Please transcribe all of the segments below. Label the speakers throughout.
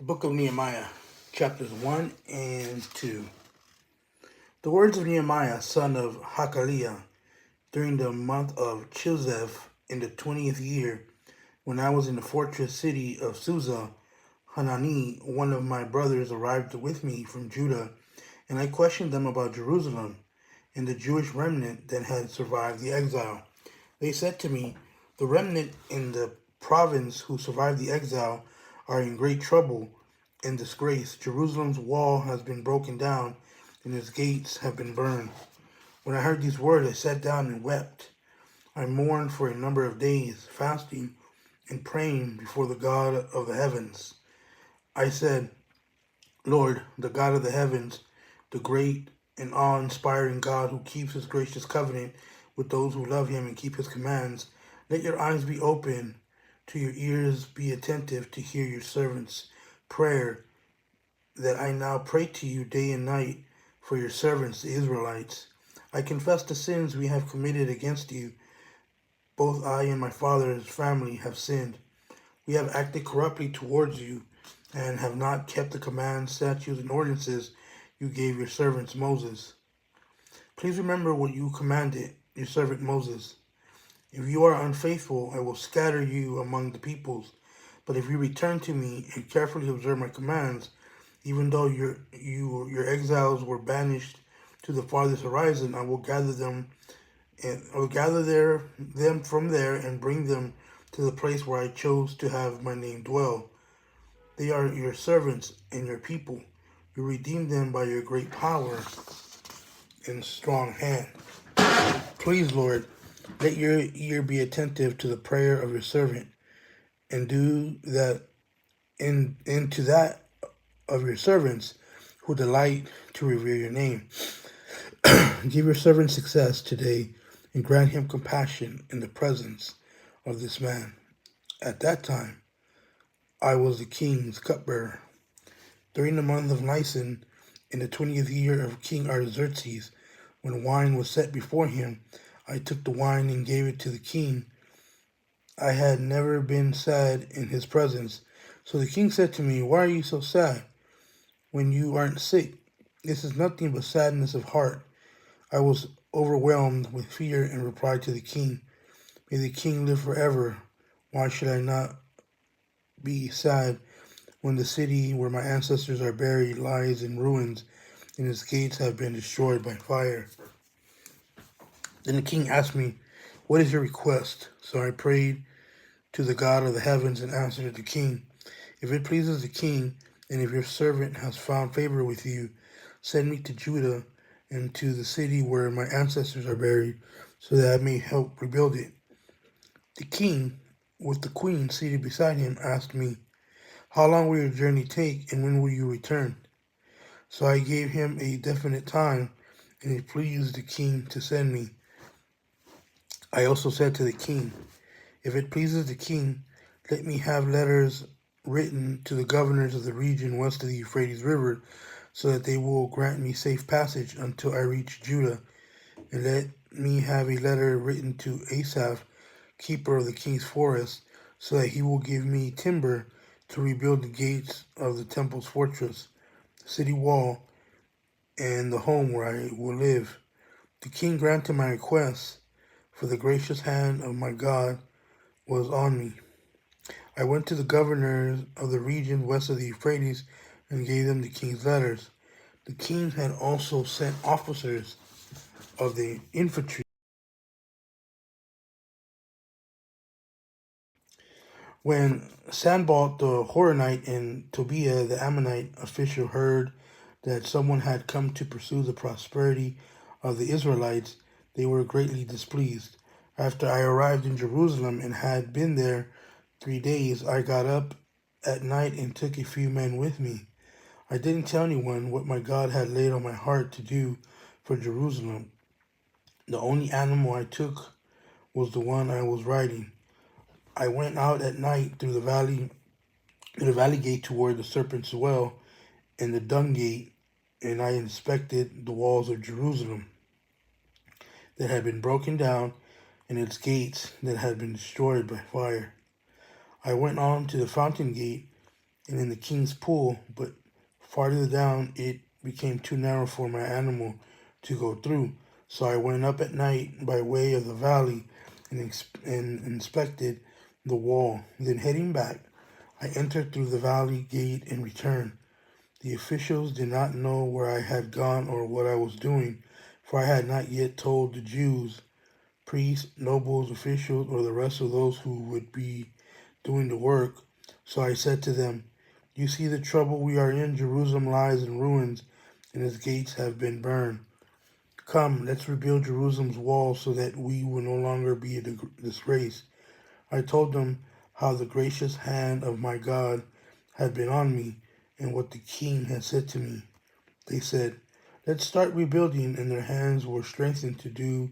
Speaker 1: Book of Nehemiah, chapters 1 and 2. The words of Nehemiah, son of Hakaliah, during the month of Chislev in the 20th year, when I was in the fortress city of Susa, Hanani, one of my brothers, arrived with me from Judah, and I questioned them about Jerusalem and the Jewish remnant that had survived the exile. They said to me, "The remnant in the province who survived the exile are in great trouble and disgrace. Jerusalem's wall has been broken down, and its gates have been burned." When I heard these words, I sat down and wept. I mourned for a number of days, fasting and praying before the God of the heavens. I said, "Lord, the God of the heavens, the great and awe-inspiring God who keeps his gracious covenant with those who love him and keep his commands, let your eyes be open, to your ears be attentive to hear your servant's prayer, that I now pray to you day and night for your servants, the Israelites. I confess the sins we have committed against you. Both I and my father's family have sinned. We have acted corruptly towards you and have not kept the commands, statutes, and ordinances you gave your servant Moses. Please remember what you commanded your servant Moses. If you are unfaithful, I will scatter you among the peoples. But if you return to me and carefully observe my commands, even though your exiles were banished to the farthest horizon, I will gather them from there and bring them to the place where I chose to have my name dwell. They are your servants and your people. You redeemed them by your great power and strong hand. Please, Lord, let your ear be attentive to the prayer of your servant, and do that into that of your servants who delight to revere your name. Give your servant success today, and grant him compassion in the presence of this man." At that time, I was the king's cupbearer. During the month of Nisan, in the 20th year of King Artaxerxes, when wine was set before him, I took the wine and gave it to the king. I had never been sad in his presence. So the king said to me, "Why are you so sad when you aren't sick? This is nothing but sadness of heart." I was overwhelmed with fear and replied to the king, "May the king live forever. Why should I not be sad when the city where my ancestors are buried lies in ruins and its gates have been destroyed by fire?" Then the king asked me, "What is your request?" So I prayed to the God of the heavens and answered the king, "If it pleases the king, and if your servant has found favor with you, send me to Judah and to the city where my ancestors are buried, so that I may help rebuild it." The king, with the queen seated beside him, asked me, "How long will your journey take, and when will you return?" So I gave him a definite time, and it pleased the king to send me. I also said to the king, "If it pleases the king, let me have letters written to the governors of the region west of the Euphrates River, so that they will grant me safe passage until I reach Judah. And let me have a letter written to Asaph, keeper of the king's forest, so that he will give me timber to rebuild the gates of the temple's fortress, the city wall, and the home where I will live." The king granted my request, for the gracious hand of my God was on me. I went to the governors of the region west of the Euphrates and gave them the king's letters. The king had also sent officers of the infantry. When Sanballat the Horonite and Tobiah the Ammonite official heard that someone had come to pursue the prosperity of the Israelites, they were greatly displeased. After I arrived in Jerusalem and had been there 3 days, I got up at night and took a few men with me. I didn't tell anyone what my God had laid on my heart to do for Jerusalem. The only animal I took was the one I was riding. I went out at night through the valley gate toward the serpent's well and the dung gate, and I inspected the walls of Jerusalem that had been broken down and its gates that had been destroyed by fire. I went on to the fountain gate and in the king's pool, but farther down it became too narrow for my animal to go through. So I went up at night by way of the valley and inspected the wall. Then heading back, I entered through the valley gate and returned. The officials did not know where I had gone or what I was doing, for I had not yet told the Jews, priests, nobles, officials, or the rest of those who would be doing the work. So I said to them, "You see the trouble we are in. Jerusalem lies in ruins, and its gates have been burned. Come, let's rebuild Jerusalem's walls so that we will no longer be a disgrace." I told them how the gracious hand of my God had been on me and what the king had said to me. They said, "Let's start rebuilding," and their hands were strengthened to do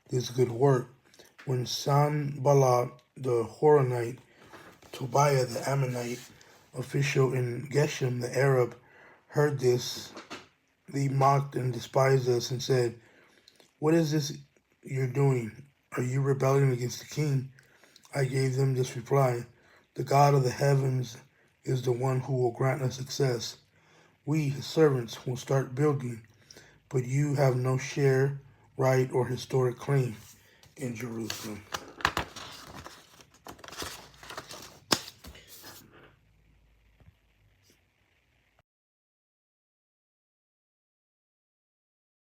Speaker 1: this good work. When Sanballat the Horonite, Tobiah the Ammonite official, and Geshem the Arab heard this, they mocked and despised us and said, "What is this you're doing? Are you rebelling against the king?" I gave them this reply: "The God of the heavens is the one who will grant us success. We, his servants, will start building, but you have no share, right, or historic claim in Jerusalem."